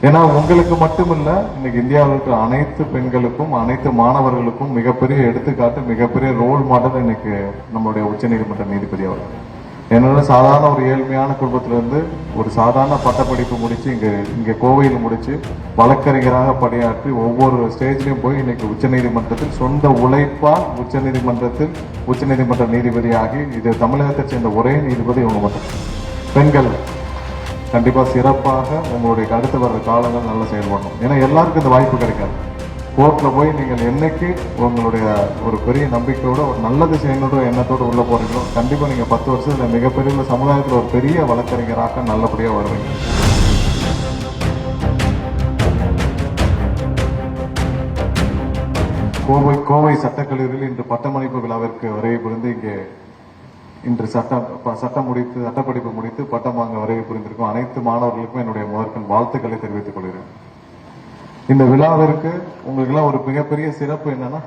ஏன்னா உங்களுக்கு மட்டுமில்ல, இன்னைக்கு இந்தியாவில் இருக்கிற அனைத்து பெண்களுக்கும் அனைத்து மாணவர்களுக்கும் மிகப்பெரிய எடுத்துக்காட்டு, மிகப்பெரிய ரோல் மாடல் இன்னைக்கு நம்மளுடைய உச்சநீதிமன்ற நீதிபதி அவர்கள். என்னோட சாதாரண ஒரு ஏழ்மையான குடும்பத்திலிருந்து ஒரு சாதாரண பட்டப்படிப்பு முடிச்சு இங்க கோவையில் முடிச்சு வழக்கறிஞராக பணியாற்றி ஒவ்வொரு ஸ்டேஜ்லயும் போய் இன்னைக்கு உச்சநீதிமன்றத்தில் சொந்த உழைப்பால் உச்சநீதிமன்ற நீதிபதியாகி, இது தமிழகத்தை சேர்ந்த ஒரே நீதிபதி இவங்க மட்டும். பெண்கள் கண்டிப்பா சிறப்பாக உங்களுடைய அடுத்து வர்ற காலங்கள் நல்லா செயல்படணும். ஏன்னா எல்லாருக்கும் இந்த வாய்ப்பு கிடைக்காது. கோர்ட்ல போய் நீங்கள் என்னைக்கு உங்களுடைய ஒரு பெரிய நம்பிக்கையோட ஒரு நல்லது செய்யணுன்ற எண்ணத்தோடு உள்ள போறீங்களோ, கண்டிப்பா நீங்க 10 வருஷத்துல மிகப்பெரிய சமுதாயத்தில் ஒரு பெரிய வழக்கறிஞராக நல்லபடியா வருவீங்க. கோவை சட்டக்கல்லூரியில் இன்று பட்டமளிப்பு விழாவிற்கு வருகை புரிந்து இன்று சட்டப்படிப்பு முடித்து பட்டம் வாங்க வருகை புரிந்திருக்கும் அனைத்து மாணவர்களுக்கும் என்னுடைய முதற்கண் வாழ்த்துக்களை தெரிவித்துக் கொள்கிறேன். இந்த விழாவிற்கு உங்களுக்கு எல்லாம் ஒரு மிகப்பெரிய சிறப்பு என்னன்னா,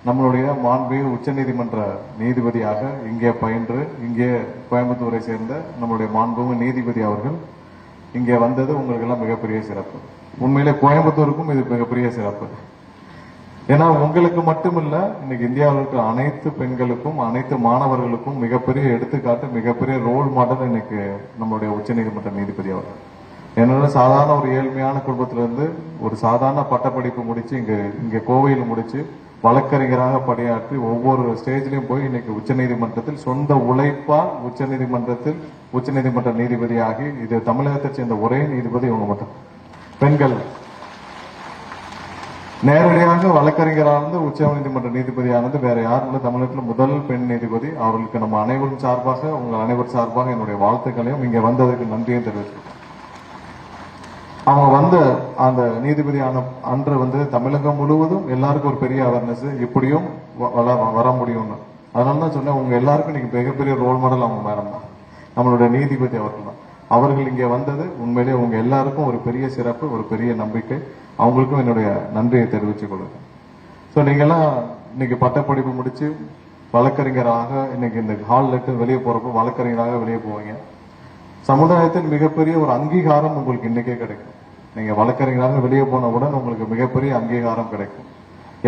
நம்மளுடைய மாண்புமிகு உச்சநீதிமன்ற நீதிபதியாக இங்கே பயின்று இங்கே கோயம்புத்தூரை சேர்ந்த நம்மளுடைய மாண்புமிகு நீதிபதி அவர்கள் இங்கே வந்தது உங்களுக்கு எல்லாம் மிகப்பெரிய சிறப்பு. உண்மையிலே கோயம்புத்தூருக்கும் இது மிகப்பெரிய சிறப்பு. ஏன்னா உங்களுக்கு மட்டுமில்ல, இன்னைக்கு இந்தியாவில் இருக்கிற அனைத்து பெண்களுக்கும் அனைத்து மாணவர்களுக்கும் மிகப்பெரிய எடுத்துக்காட்டு, மிகப்பெரிய ரோல் மாடல் இன்னைக்கு நம்மளுடைய உச்சநீதிமன்ற நீதிபதி அவர்கள். என்னோட சாதாரண ஒரு ஏழ்மையான குடும்பத்திலிருந்து ஒரு சாதாரண பட்டப்படிப்பு முடிச்சு இங்க கோவையில் முடிச்சு வழக்கறிஞராக பணியாற்றி ஒவ்வொரு ஸ்டேஜ்லயும் போய் இன்னைக்கு உச்சநீதிமன்றத்தில் சொந்த உழைப்பால் உச்சநீதிமன்ற நீதிபதியாகி, இது தமிழகத்தை சேர்ந்த ஒரே நீதிபதி இவங்க மட்டும். பெண்கள் நேரடியாக வழக்கறிஞரானது உச்சநீதிமன்ற நீதிபதியானது வேற யாரும் இல்லை, தமிழகத்தில் முதல் பெண் நீதிபதி. அவர்களுக்கு நம்ம அனைவரும் சார்பாக, உங்கள் அனைவரும் சார்பாக என்னுடைய வாழ்த்துக்களையும் இங்க வந்ததற்கு நன்றியும் தெரிவித்துக்கிறேன். அவங்க வந்த அந்த நீதிபதி அன்று தமிழகம் முழுவதும் எல்லாருக்கும் ஒரு பெரிய அவேர்னஸ், இப்படியும் வர முடியும்னு. அதனால தான் சொன்னேன், உங்க எல்லாருக்கும் இன்னைக்கு மிகப்பெரிய ரோல் மாடல் அவங்க மேடம் தான், நம்மளுடைய நீதிபதி அவர்கள் தான். அவர்கள் இங்கே வந்தது உண்மையிலேயே உங்க எல்லாருக்கும் ஒரு பெரிய சிறப்பு, ஒரு பெரிய நம்பிக்கை. அவங்களுக்கும் என்னுடைய நன்றியை தெரிவித்துக் கொள்கிறேன். ஸோ நீங்கெல்லாம் இன்னைக்கு பட்டப்படிப்பு முடிச்சு வழக்கறிஞராக இன்னைக்கு இந்த ஹால் லெட்டு வெளியே போறப்போ வழக்கறிஞராக வெளியே போவீங்க. சமுதாயத்தில் மிகப்பெரிய ஒரு அங்கீகாரம் உங்களுக்கு இன்னைக்கே கிடைக்கும். நீங்க வழக்கறிஞராக வெளியே போனவுடன் உங்களுக்கு மிகப்பெரிய அங்கீகாரம் கிடைக்கும்.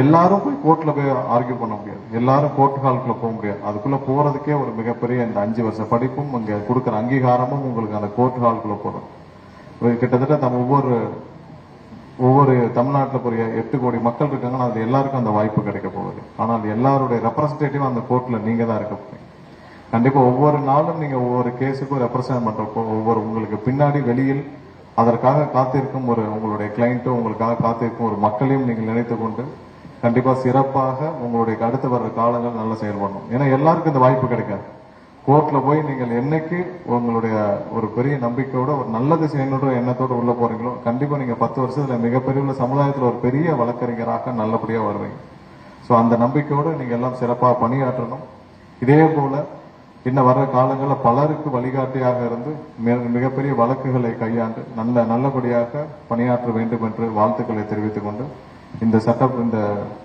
எல்லாரும் போய் கோர்ட்ல போய் ஆர்கியூ பண்ண முடியாது, எல்லாரும் கோர்ட் ஹாலுக்குள்ள போக முடியாது. அதுக்குள்ள போறதுக்கே ஒரு மிகப்பெரிய இந்த 5 வருஷ படிப்பும் இங்க கொடுக்குற அங்கீகாரமும் உங்களுக்கு அந்த கோர்ட் ஹாலுக்குள்ள போறோம். கிட்டத்தட்ட நம்ம ஒவ்வொரு தமிழ்நாட்டில் ஒரு 8 கோடி மக்கள் இருக்காங்கன்னா அது எல்லாருக்கும் அந்த வாய்ப்பு கிடைக்க போகுது. ஆனால் எல்லாருடைய ரெப்ரஸன்டேட்டிவ் அந்த கோர்ட்ல நீங்க தான் இருக்க போறீங்க. கண்டிப்பா ஒவ்வொரு நாளும் நீங்க ஒவ்வொரு கேஸுக்கும் ரெப்ரசன்ட் பண்றப்போ உங்களுக்கு பின்னாடி வெளியில் அதற்காக காத்திருக்கும் உங்களுடைய கிளைண்ட்டோ உங்களுக்காக காத்திருக்கும் ஒரு மக்களையும் நீங்கள் நினைத்து கொண்டு கண்டிப்பா சிறப்பாக உங்களுடைய அடுத்து வர்ற காலங்கள் நல்லா செயல்படணும். ஏன்னா எல்லாருக்கும் இந்த வாய்ப்பு கிடைக்காது. கோர்ட்ல போய் நீங்கள் என்னைக்கு உங்களுடைய ஒரு பெரிய நம்பிக்கையோட ஒரு நல்லது செய்யணுன்ற எண்ணத்தோடு உள்ள போறீங்களோ, கண்டிப்பா நீங்க 10 வருஷத்துல மிகப்பெரிய சமுதாயத்தில் ஒரு பெரிய வழக்கறிஞராக நல்லபடியா வருவீங்க. ஸோ அந்த நம்பிக்கையோடு நீங்க எல்லாம் சிறப்பாக பணியாற்றணும். இதே போல இன்னும் வர்ற காலங்களில் பலருக்கு வழிகாட்டியாக இருந்து மிகப்பெரிய வழக்குகளை கையாண்டு நல்லபடியாக பணியாற்ற வேண்டும் என்று வாழ்த்துக்களை தெரிவித்துக் கொண்டு இந்த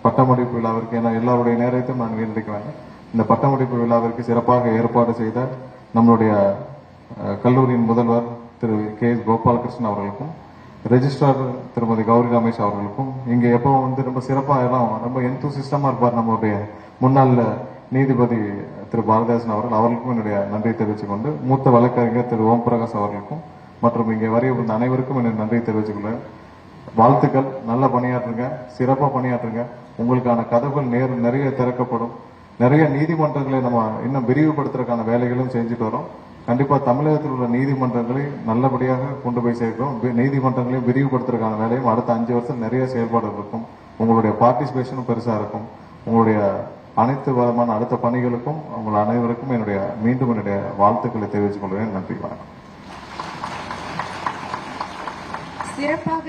பட்டமளிப்பு விழாவிற்கு, ஏன்னா எல்லாருடைய நேரத்தையும் நான் வீணடிக்க வேண்டாம், இந்த பட்டமளிப்பு விழாவிற்கு சிறப்பாக ஏற்பாடு செய்த நம்மளுடைய கல்லூரியின் முதல்வர் திரு KS கோபாலகிருஷ்ணன் அவர்களுக்கும், ரெஜிஸ்ட்ரார் திருமதி கௌரி ரமேஷ் அவர்களுக்கும், இங்க எப்போ ரொம்ப சிறப்பாக எல்லாம் ரொம்ப எந்தூசிஸ்டமா இருப்பார் நம்மளுடைய முன்னாள் நீதிபதி திரு பாரதிதாசன் அவர்களுக்கும் என்னுடைய நன்றியை தெரிவித்துக் கொண்டு, மூத்த வழக்கறிஞர் திரு ஓம் பிரகாஷ் அவர்களுக்கும் மற்றும் இங்கே வரைய அனைவருக்கும் என்னுடைய நன்றியை தெரிவித்துக் கொள்கிறேன். வாழ்த்துக்கள், நல்லா பணியாற்றுங்க, சிறப்பா பணியாற்றுங்க. உங்களுக்கான கதவுகள் நிறைய திறக்கப்படும். நிறைய நீதிமன்றங்களை நம்ம இன்னும் விரிவுபடுத்துறதுக்கான வேலைகளும் செஞ்சுட்டு வரோம். கண்டிப்பா தமிழகத்தில் உள்ள நீதிமன்றங்களை நல்லபடியாக கொண்டு போய் சேர்க்கிறோம். நீதிமன்றங்களையும் விரிவுபடுத்துறதுக்கான வேலையும் அடுத்த 5 வருஷம் நிறைய செயல்பாடு இருக்கும். உங்களுடைய பார்ட்டிசிபேஷனும் பெருசா இருக்கும். உங்களுடைய அனைத்து விதமான அடுத்த பணிகளுக்கும் உங்கள் அனைவருக்கும் மீண்டும் என்னுடைய வாழ்த்துக்களை தெரிவித்துக் கொள்கிறேன். நன்றி, வணக்கம். சிறப்பாக